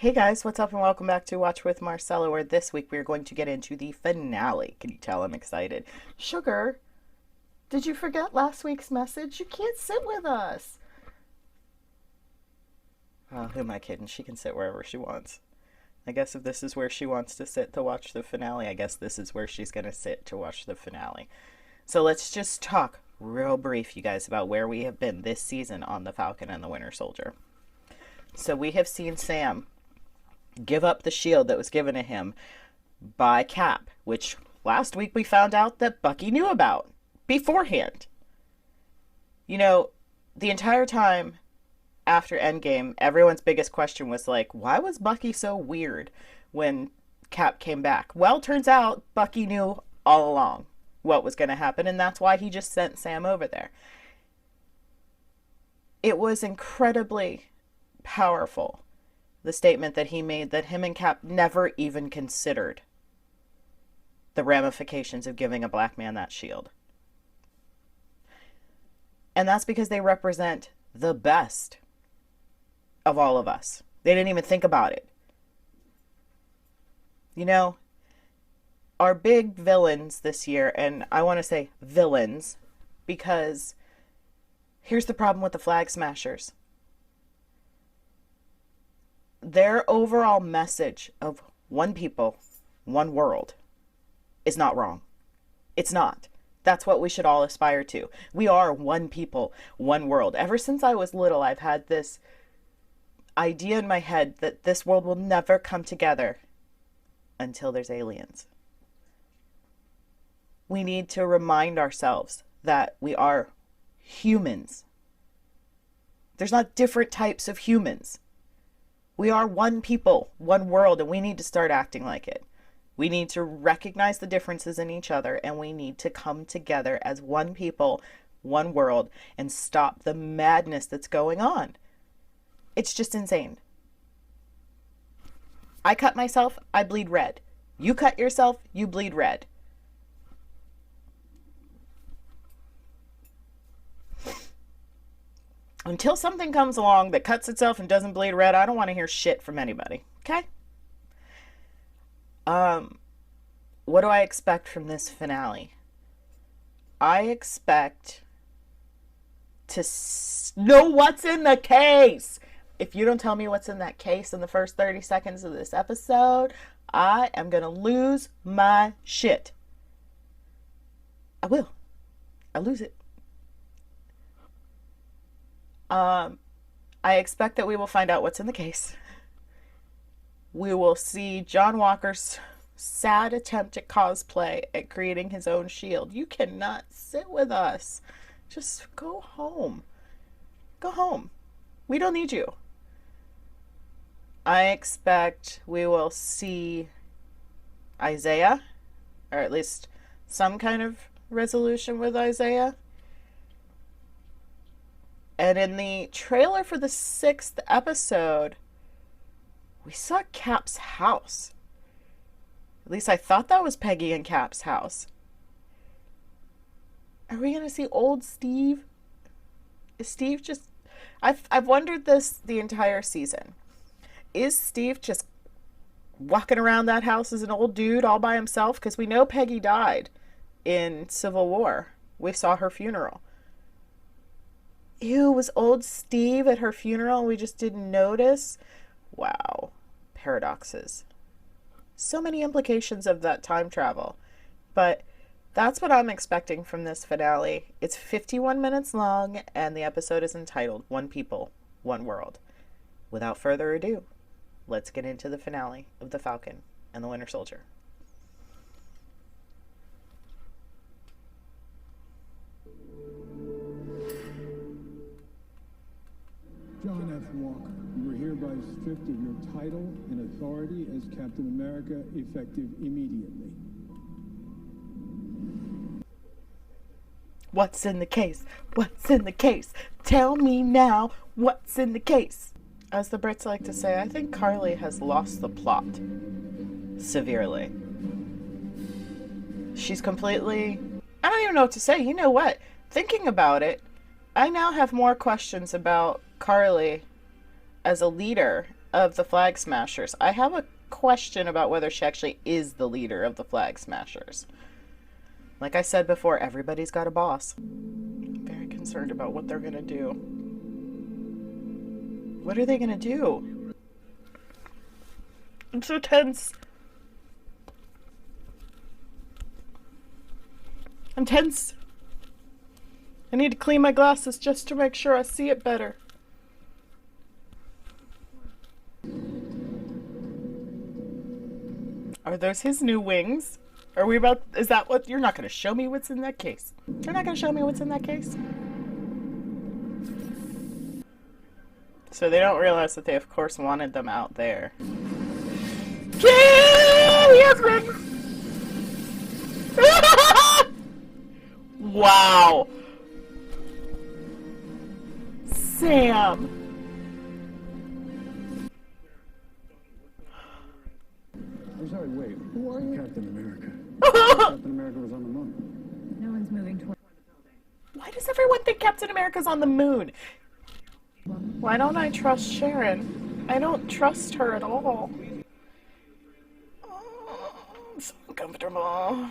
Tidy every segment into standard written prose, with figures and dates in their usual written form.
Hey guys, what's up and welcome back to Watch with Marcella, where this week we're going to get into the finale. Can you tell I'm excited? Sugar, did you forget last week's message? You can't sit with us. Oh, who am I kidding? She can sit wherever she wants. I guess if this is where she wants to sit to watch the finale, I guess this is where she's going to sit to watch the finale. So let's just talk real brief, you guys, about where we have been this season on the Falcon and the Winter Soldier. So we have seen Sam give up the shield that was given to him by Cap, which last week we found out that Bucky knew about beforehand. You know, the entire time after Endgame, everyone's biggest question was like, why was Bucky so weird when Cap came back? Well, turns out Bucky knew all along what was going to happen, and that's why he just sent Sam over there. It was incredibly powerful, the statement that he made that him and Cap never even considered the ramifications of giving a black man that shield. And that's because they represent the best of all of us. They didn't even think about it. You know, our big villains this year, and I want to say villains because here's the problem with the Flag Smashers. Their overall message of one people, one world is not wrong. It's not. That's what we should all aspire to. We are one people, one world. Ever since I was little, I've had this idea in my head that this world will never come together until there's aliens. We need to remind ourselves that we are humans. There's not different types of humans. We are one people, one world, and we need to start acting like it. We need to recognize the differences in each other, and we need to come together as one people, one world, and stop the madness that's going on. It's just insane. I cut myself, I bleed red. You cut yourself, you bleed red. Until something comes along that cuts itself and doesn't bleed red, I don't want to hear shit from anybody. Okay? What do I expect from this finale? I expect to know what's in the case. If you don't tell me what's in that case in the first 30 seconds of this episode, I am going to lose my shit. I will. I'll lose it. I expect that we will find out what's in the case. We will see John Walker's sad attempt at cosplay at creating his own shield. You cannot sit with us. Just go home. Go home. We don't need you. I expect we will see Isaiah, or at least some kind of resolution with Isaiah. And in the trailer for the 6th episode, we saw Cap's house. At least I thought that was Peggy and Cap's house. Are we going to see old Steve? Is Steve just... I've wondered this the entire season. Is Steve just walking around that house as an old dude all by himself? Because we know Peggy died in Civil War. We saw her funeral. Ew, was old Steve at her funeral and we just didn't notice? Wow. Paradoxes. So many implications of that time travel. But that's what I'm expecting from this finale. It's 51 minutes long and the episode is entitled One People, One World. Without further ado, let's get into the finale of The Falcon and the Winter Soldier. John F. Walker, you are hereby stripped of your title and authority as Captain America, effective immediately. What's in the case? What's in the case? Tell me now, what's in the case? As the Brits like to say, I think Carly has lost the plot severely. She's completely... I don't even know what to say. You know what? Thinking about it, I now have more questions about Carly as a leader of the Flag Smashers. I have a question about whether she actually is the leader of the Flag Smashers. Like I said before, everybody's got a boss. I'm very concerned about what they're gonna do. What are they gonna do? I'm so tense. I'm tense. I need to clean my glasses just to make sure I see it better. Are those his new wings? Are we about... Is that what... You're not going to show me what's in that case. You're not going to show me what's in that case? So they don't realize that they, of course, wanted them out there. Yeah! He has wings! Wow! Sam! I'm sorry, wait. Who are you? Captain America. Captain America was on the moon. No one's moving toward the Why does everyone think Captain America's on the moon? Why don't I trust Sharon? I don't trust her at all. Oh, I'm so uncomfortable.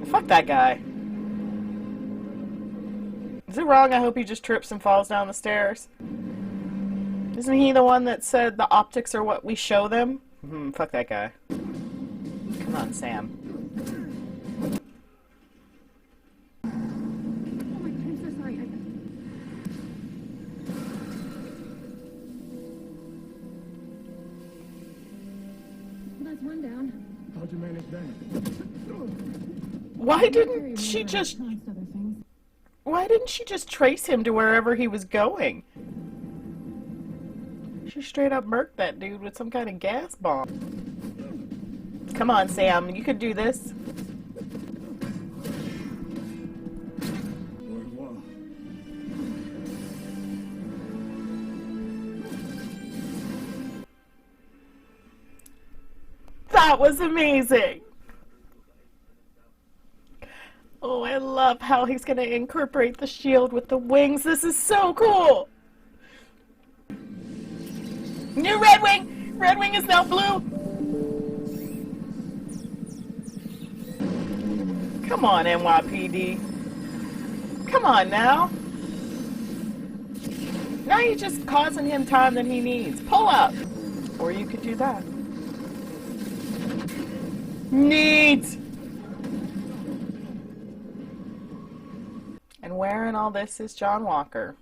Fuck that guy. Is it wrong? I hope he just trips and falls down the stairs. Isn't he the one that said the optics are what we show them? Fuck that guy. Come on, Sam. Oh my God, I'm so sorry. That's one down. How'd you manage that? Why didn't she just... Why didn't she just trace him to wherever he was going? She straight up murked that dude with some kind of gas bomb. Come on, Sam. You could do this. That was amazing. Oh, I love how he's going to incorporate the shield with the wings. This is so cool. New Red Wing! Red Wing is now blue! Come on, NYPD. Come on now. Now you're just causing him time that he needs. Pull up! Or you could do that. Neat! And where in all this is John Walker?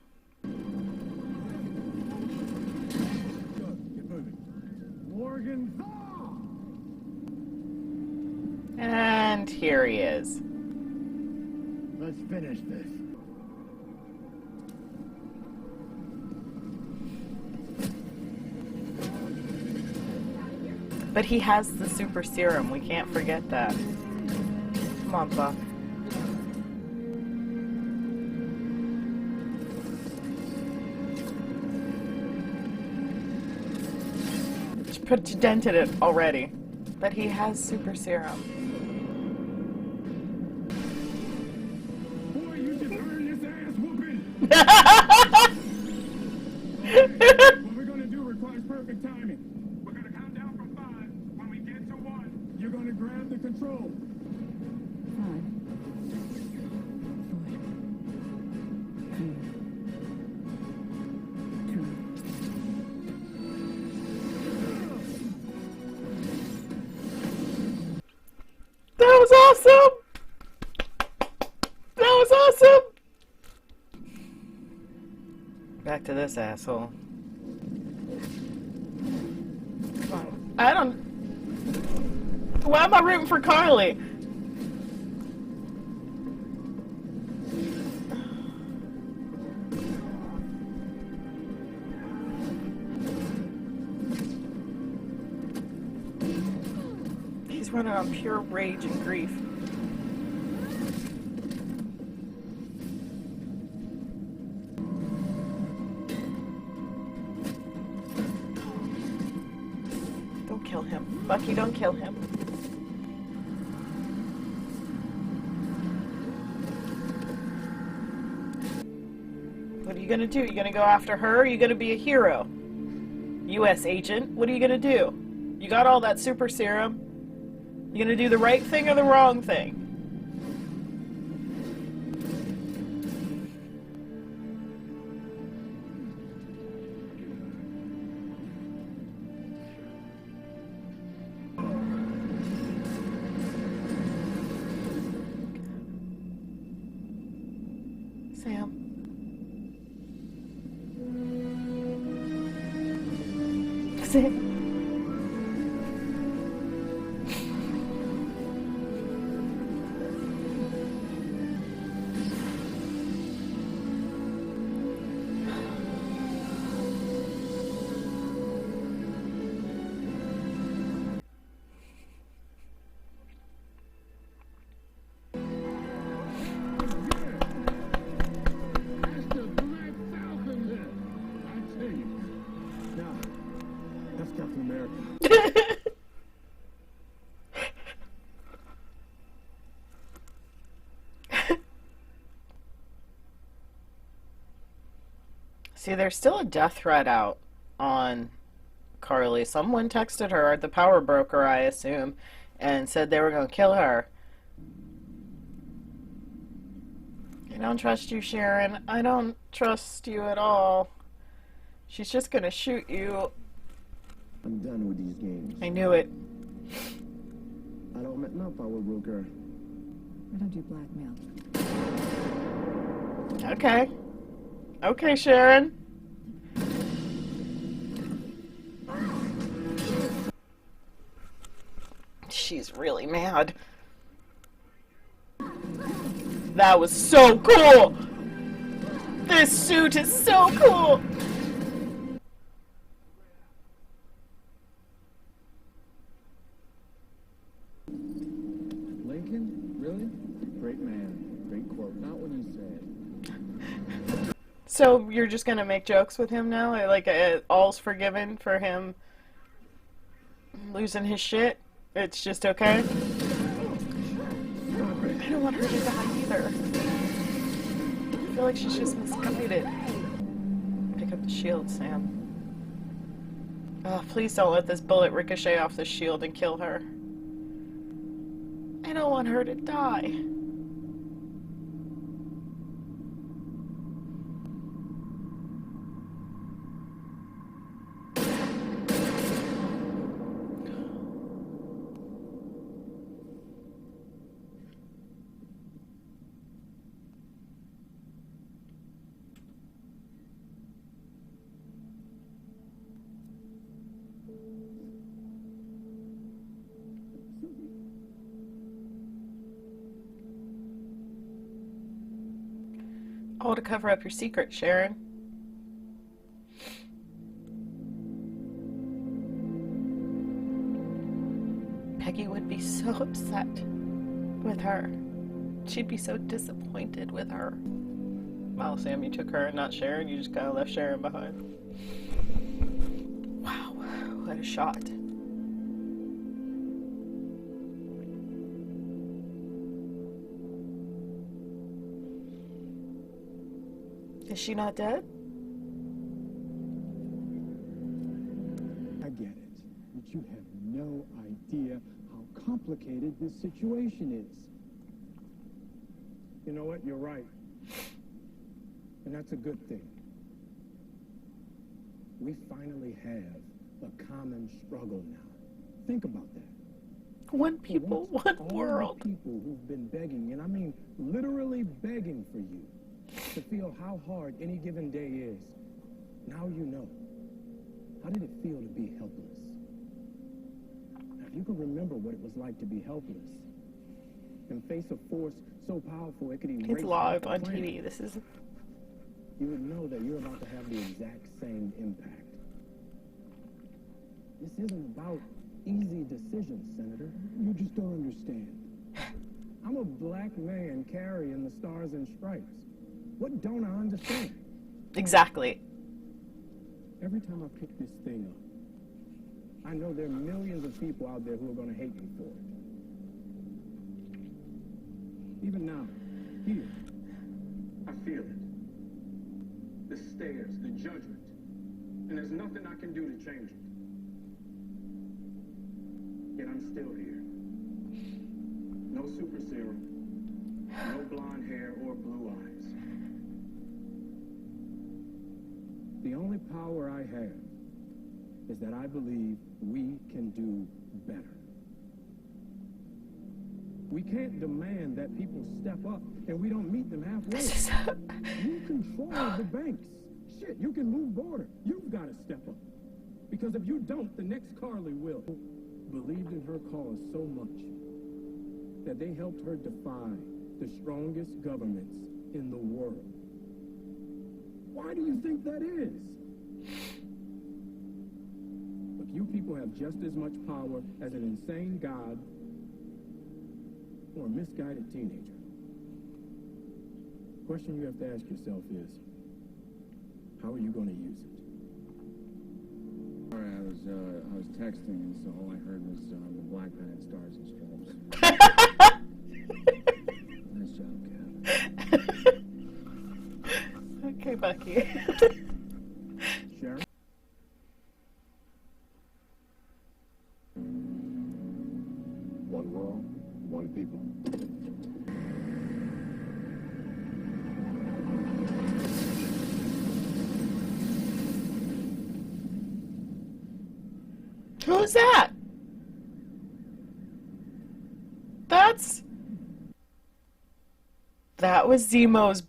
And here he is. Let's finish this. But he has the super serum. We can't forget that. Come on, Buck. Just dented it already. But he has super serum. Boy, you just earned this ass whooping. What we're gonna do requires perfect timing. We're gonna count down from 5. When we get to 1, you're gonna grab the control. 5, 4, 3, 2. That was awesome! That was awesome! Back to this asshole. Come on. I don't... Why am I rooting for Carly? He's running on pure rage and grief. Don't kill him. Bucky, don't kill him. What are you gonna do? You gonna go after her, or are you gonna be a hero? U.S. agent. What are you gonna do? You got all that super serum. You gonna do the right thing or the wrong thing? Sam. Sam. That's the Black Falcon there. I tell you. Now, that's Captain America. See, there's still a death threat out on Carly. Someone texted her, the power broker, I assume, and said they were going to kill her. I don't trust you, Sharon. I don't trust you at all. She's just going to shoot you. I'm done with these games. I knew it. I don't met no power broker. I don't do blackmail. Okay. Okay, Sharon. She's really mad. That was so cool! This suit is so cool! Lincoln? Really? Great man. Great quote. Not what he said. So you're just gonna make jokes with him now? Like, all's forgiven for him losing his shit? It's just okay? I don't want her to die either. I feel like she's just misguided. Pick up the shield, Sam. Oh, please don't let this bullet ricochet off the shield and kill her. I don't want her to die. All to cover up your secret, Sharon. Peggy would be so upset with her. She'd be so disappointed with her. Wow, Sam, you took her and not Sharon? You just kind of left Sharon behind. Wow, what a shot. Is she not dead? I get it. But you have no idea how complicated this situation is. You know what? You're right. And that's a good thing. We finally have a common struggle now. Think about that. One people, one all world. the people who've been begging, and I mean literally begging for you, to feel how hard any given day is. Now you know. How did it feel to be helpless? Now, if you can remember what it was like to be helpless and face a force so powerful it could erase It's live the on planet, TV. This is... you would know that you're about to have the exact same impact. This isn't about easy decisions, Senator. You just don't understand. I'm a black man carrying the stars and stripes. What don't I understand? Exactly. Every time I pick this thing up, I know there are millions of people out there who are going to hate me for it. Even now, here, I feel it. The stares, the judgment. and there's nothing I can do to change it. Yet I'm still here. No super serum, no blonde hair or blue eyes. The only power I have is that I believe we can do better. We can't demand that people step up and we don't meet them halfway. You control the banks. Shit, you can move border. You've got to step up. Because if you don't, the next Carly will. Believed in her cause so much that they helped her defy the strongest governments in the world. Why do you think that is? Look, you people have just as much power as an insane god or a misguided teenager. The question you have to ask yourself is, how are you going to use it? Sorry, I was texting, and so all I heard was the black pen and stars and stripes. Nice job, Cap. Okay, Bucky. Sharon? One world, one people. Who's that? That was Zemo's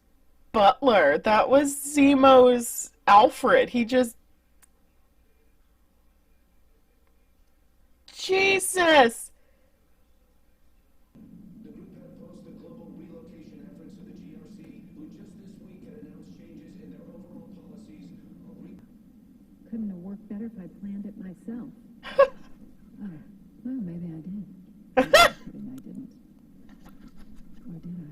butler. That was Zemo's Alfred. He just... Jesus! The group had posted global relocation efforts to the GRC, who just this week had announced changes in their overall policies. Couldn't have worked better if I planned it myself. Oh, well, maybe I did. Maybe I didn't. Or did I?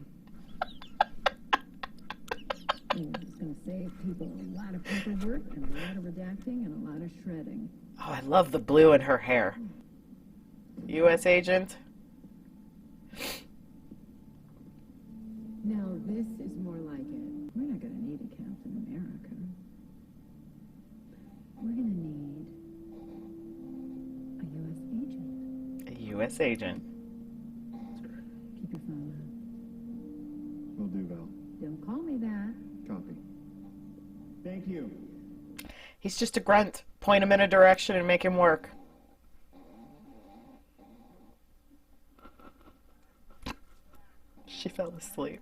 It was going to save people a lot of paperwork and a lot of redacting and a lot of shredding. Oh, I love the blue in her hair. U.S. agent. Now, this is more like it. We're not going to need a Captain America. We're going to need a U.S. agent. A U.S. agent. Keep your phone Will do, Val. on. Don't call me that. Copy. Thank you. He's just a grunt. Point him in a direction and make him work. She fell asleep.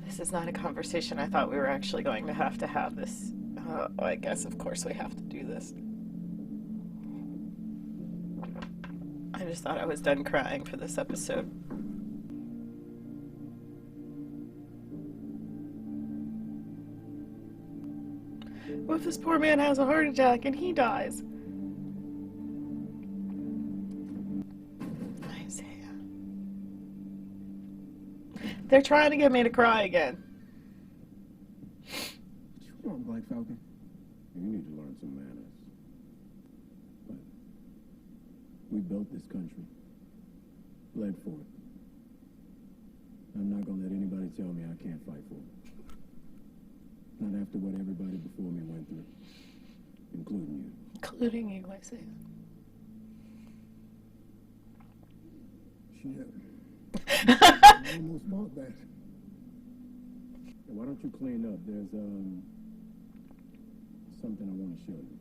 This is not a conversation I thought we were actually going to have this. I guess, of course, we have to do this. I just thought I was done crying for this episode. What if this poor man has a heart attack and he dies? Isaiah. They're trying to get me to cry again. What you want, Black Falcon? You need to learn some manners. But we built this country. Bled for it. I'm not going to let anybody tell me I can't fight for it. Not after what everybody before me went through. Including you. Including you, Isaiah. Shit. I almost bought that. Why don't you clean up? There's something I want to show you.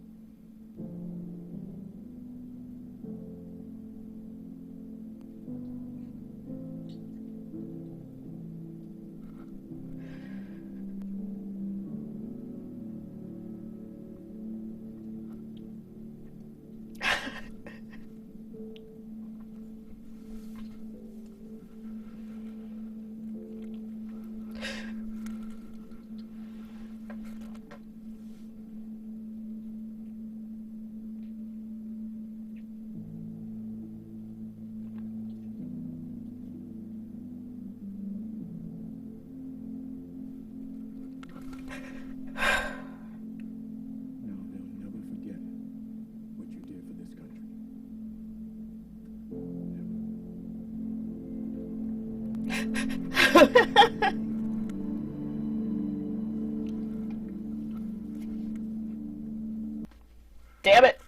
Damn it.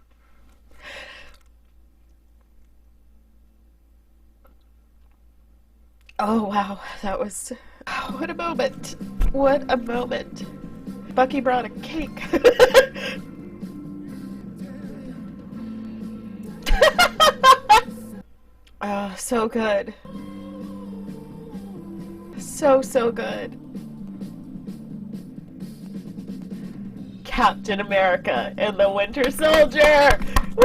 Oh, wow. That was... What a moment. What a moment. Bucky brought a cake. Oh, so good. So, so good. Captain America and the Winter Soldier! Woo!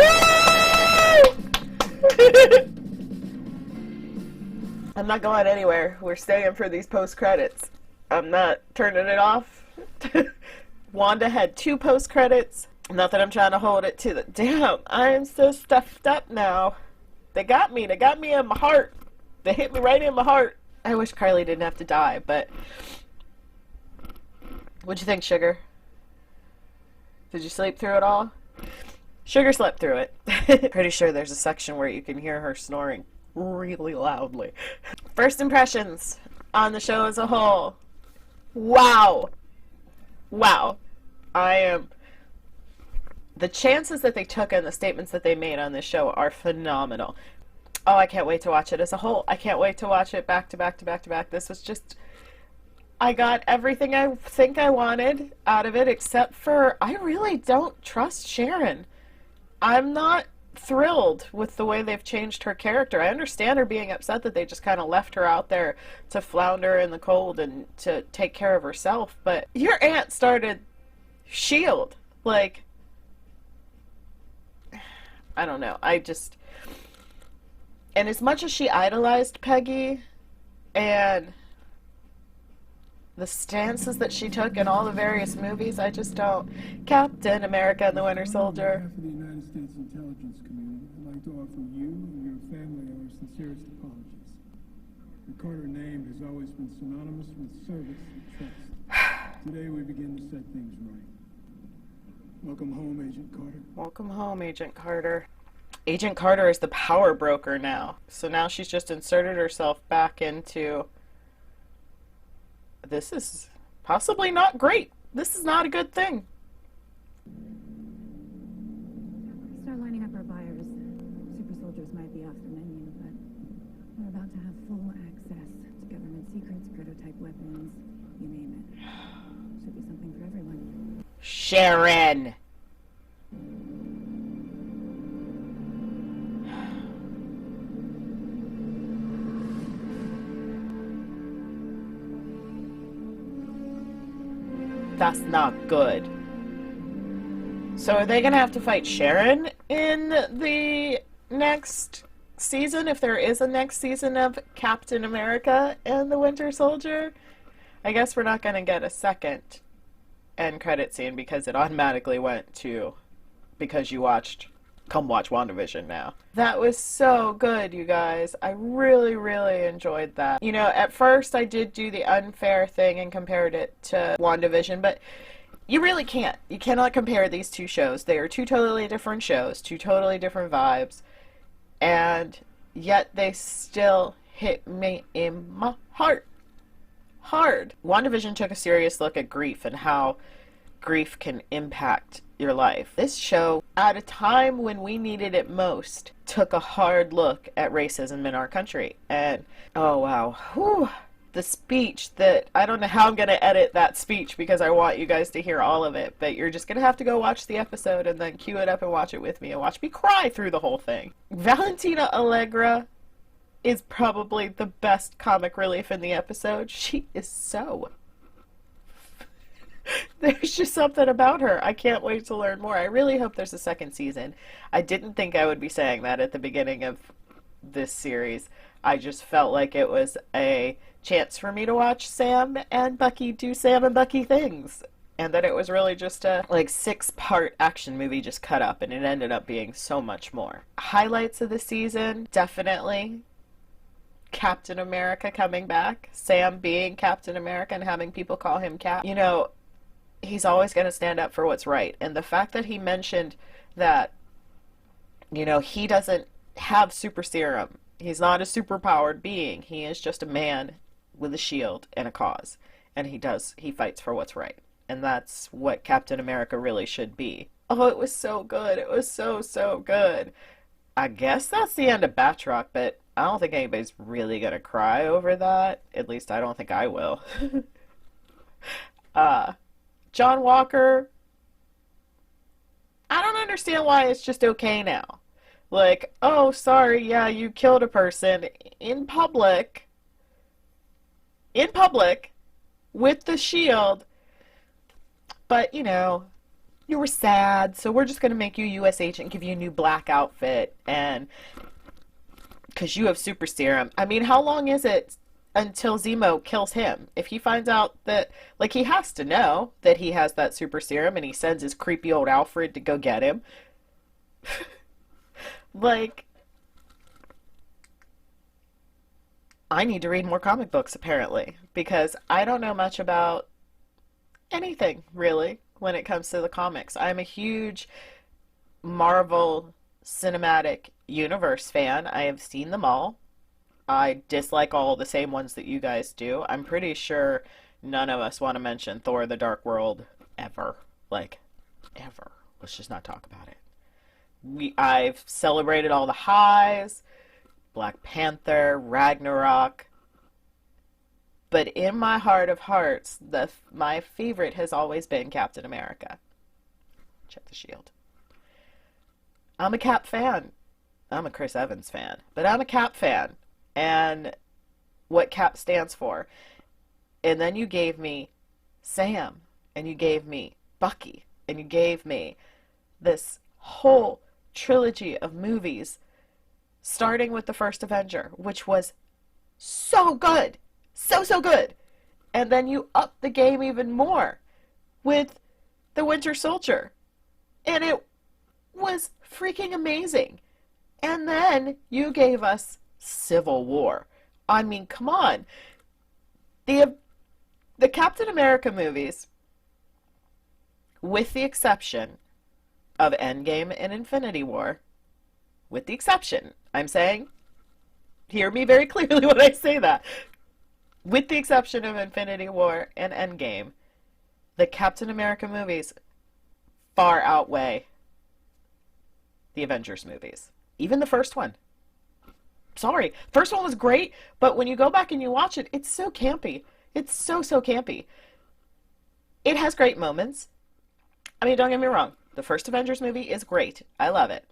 I'm not going anywhere. We're staying for these post-credits. I'm not turning it off. Wanda had 2 post-credits. Not that I'm trying to hold it to the... Damn, I am so stuffed up now. They got me. They got me in my heart. They hit me right in my heart. I wish Carly didn't have to die, but... What'd you think, Sugar? Did you sleep through it all? Sugar slept through it. Pretty sure there's a section where you can hear her snoring really loudly. First impressions on the show as a whole. Wow. Wow. The chances that they took and the statements that they made on this show are phenomenal. Oh, I can't wait to watch it as a whole. I can't wait to watch it back to back to back to back. This was just... I got everything I think I wanted out of it, except for I really don't trust Sharon. I'm not thrilled with the way they've changed her character. I understand her being upset that they just kind of left her out there to flounder in the cold and to take care of herself, but your aunt started S.H.I.E.L.D. Like, I don't know. And as much as she idolized Peggy and the stances that she took in all the various movies, I just don't. Captain America and the Winter Soldier. On behalf of the United States intelligence community, I'd like to offer you and your family our sincerest apologies. The Carter name has always been synonymous with service and trust. Today we begin to set things right. Welcome home, Agent Carter. Welcome home, Agent Carter. Agent Carter is the power broker now. So now she's just inserted herself back into... This is possibly not great. This is not a good thing. Start lining up our buyers. Super soldiers might be off the menu, but we're about to have full access to government secrets, prototype weapons, you name it. Should be something for everyone. Sharon! That's not good. So are they gonna have to fight Sharon in the next season, if there is a next season of Captain America and the Winter Soldier? I guess we're not gonna get a second end credit scene because it automatically went to because you come watch WandaVision now. That was so good, you guys. I really, really enjoyed that. You know, at first I did do the unfair thing and compared it to WandaVision, but you really can't. You cannot compare these two shows. They are 2 totally different shows, 2 totally different vibes, and yet they still hit me in my heart. Hard. WandaVision took a serious look at grief and how grief can impact your life. This show, at a time when we needed it most, took a hard look at racism in our country. And, oh wow, whew, the speech that, I don't know how I'm going to edit that speech because I want you guys to hear all of it, but you're just going to have to go watch the episode and then cue it up and watch it with me and watch me cry through the whole thing. Valentina Allegra is probably the best comic relief in the episode. She is so... There's just something about her. I can't wait to learn more. I really hope there's a second season. I didn't think I would be saying that at the beginning of this series. I just felt like it was a chance for me to watch Sam and Bucky do Sam and Bucky things. And that it was really just a 6-part action movie just cut up, and it ended up being so much more. Highlights of the season, definitely Captain America coming back. Sam being Captain America and having people call him Cap. You know, he's always going to stand up for what's right. And the fact that he mentioned that, you know, he doesn't have super serum. He's not a superpowered being. He is just a man with a shield and a cause. And he fights for what's right. And that's what Captain America really should be. Oh, it was so good. It was so, so good. I guess that's the end of Batroc, but I don't think anybody's really gonna cry over that. At least I don't think I will. uh, John Walker, I don't understand why it's just okay now. Like, oh, sorry, yeah, you killed a person in public, in public, with the shield, but, you were sad, so we're just going to make you U.S. agent, give you a new black outfit, and because you have super serum. I mean, how long is it until Zemo kills him? If he finds out that, like, he has to know that he has that super serum, and he sends his creepy old Alfred to go get him. Like, I need to read more comic books, apparently, because I don't know much about anything, really, when it comes to the comics. I'm a huge Marvel Cinematic Universe fan. I have seen them all. I dislike all the same ones that you guys do. I'm pretty sure none of us want to mention Thor the Dark World ever. Like, ever. Let's just not talk about it. I've celebrated all the highs, Black Panther, Ragnarok, but in my heart of hearts, my favorite has always been Captain America. Check the shield. I'm a Cap fan. I'm a Chris Evans fan, but I'm a Cap fan, and what Cap stands for. And then you gave me Sam, and you gave me Bucky, and you gave me this whole trilogy of movies, starting with the first Avenger, which was so good. So, so good. And then you upped the game even more with the Winter Soldier. And it was freaking amazing. And then you gave us Civil War. I mean, come on. The Captain America movies, with the exception of Endgame and Infinity War, with the exception, I'm saying, hear me very clearly when I say that, with the exception of Infinity War and Endgame, the Captain America movies far outweigh the Avengers movies. Even the first one. Sorry. First one was great, but when you go back and you watch it, it's so campy. It's so, so campy. It has great moments. I mean, don't get me wrong. The first Avengers movie is great. I love it.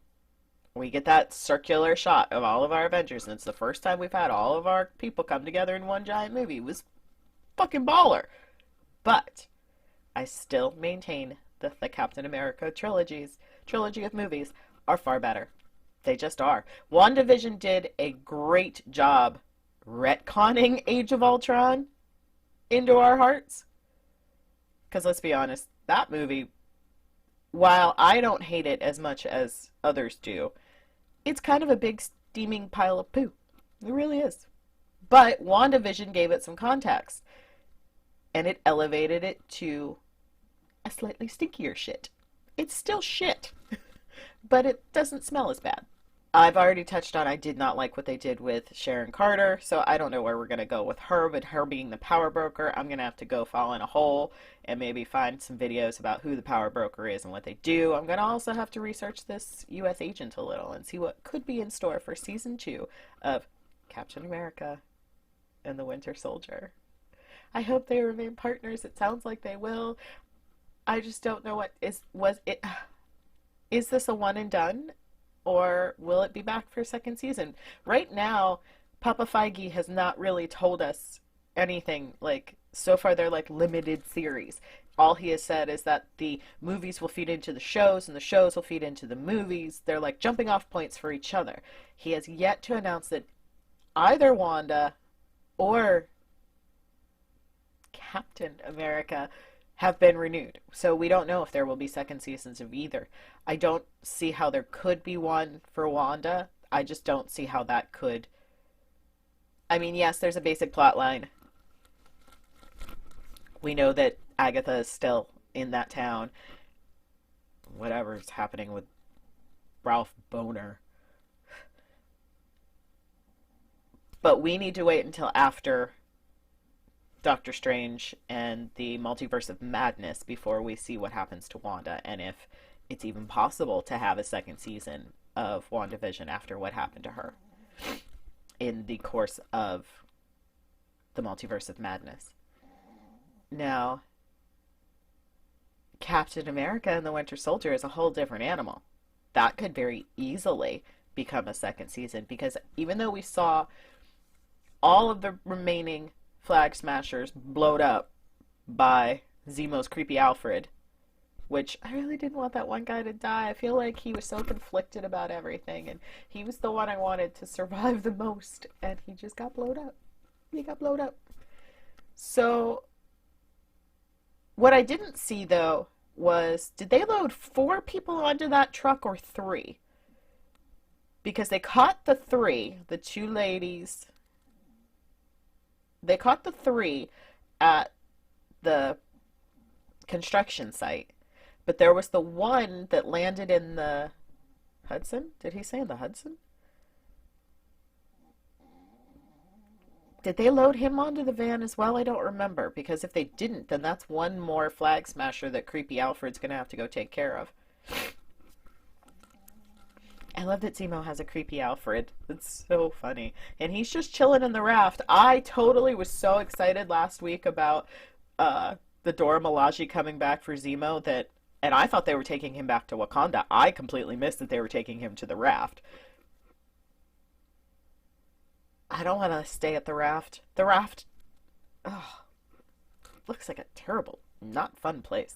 We get that circular shot of all of our Avengers, and it's the first time we've had all of our people come together in one giant movie. It was fucking baller. But I still maintain that the Captain America trilogy of movies are far better. They just are. WandaVision did a great job retconning Age of Ultron into our hearts. Because let's be honest, that movie, while I don't hate it as much as others do, it's kind of a big steaming pile of poo. It really is. But WandaVision gave it some context. And it elevated it to a slightly stinkier shit. It's still shit. But it doesn't smell as bad. I've already touched on I did not like what they did with Sharon Carter, so I don't know where we're going to go with her, but her being the power broker, I'm going to have to go fall in a hole and maybe find some videos about who the power broker is and what they do. I'm going to also have to research this U.S. agent a little and see what could be in store for Season 2 of Captain America and the Winter Soldier. I hope they remain partners. It sounds like they will. I just don't know is this a one and done? Or will it be back for a second season? Right now, Papa Feige has not really told us anything. Like, so far they're like limited series. All he has said is that the movies will feed into the shows and the shows will feed into the movies. They're like jumping off points for each other. He has yet to announce that either Wanda or Captain America have been renewed. So we don't know if there will be second seasons of either. I don't see how there could be one for Wanda. I just don't see how that could. I mean, yes, there's a basic plot line. We know that Agatha is still in that town. Whatever's happening with Ralph Boner. But we need to wait until after Doctor Strange and the Multiverse of Madness before we see what happens to Wanda and if it's even possible to have a second season of WandaVision after what happened to her in the course of the Multiverse of Madness. Now, Captain America and the Winter Soldier is a whole different animal. That could very easily become a second season, because even though we saw all of the remaining Flag Smashers blowed up by Zemo's creepy Alfred, which I really didn't want that one guy to die. I feel like he was so conflicted about everything, and he was the one I wanted to survive the most, and he just got blowed up. He got blowed up. So, what I didn't see, though, was, did they load 4 people onto that truck or 3? Because they caught the 3, the 2 ladies. They caught the 3 at the construction site. But there was the one that landed in the Hudson? Did he say in the Hudson? Did they load him onto the van as well? I don't remember, because if they didn't, then that's one more Flag Smasher that creepy Alfred's going to have to go take care of. I love that Zemo has a creepy Alfred. It's so funny. And he's just chilling in the raft. I totally was so excited last week about the Dora Milaje coming back for Zemo, and I thought they were taking him back to Wakanda. I completely missed that they were taking him to the raft. I don't want to stay at the raft. The raft, looks like a terrible, not fun place.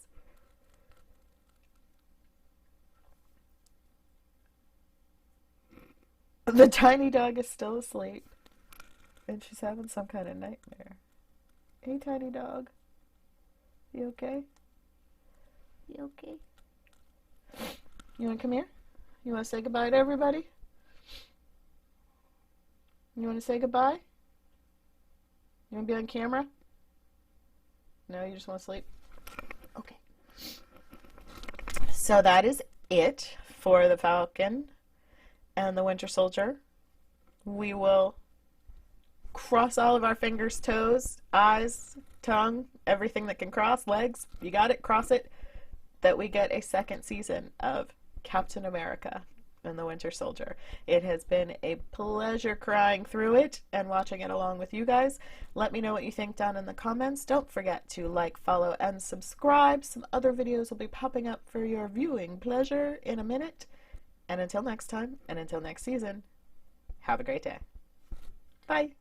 The tiny dog is still asleep, and she's having some kind of nightmare. Hey, tiny dog. You okay? You okay? You want to come here? You want to say goodbye to everybody? You want to say goodbye? You want to be on camera? No, you just want to sleep? Okay. So that is it for the Falcon and the Winter Soldier. We will cross all of our fingers, toes, eyes, tongue, everything that can cross, legs, you got it, cross it, that we get a second season of Captain America and the Winter Soldier. It has been a pleasure crying through it and watching it along with you guys. Let me know what you think down in the comments. Don't forget to like, follow, and subscribe. Some other videos will be popping up for your viewing pleasure in a minute. And until next time, and until next season, have a great day. Bye.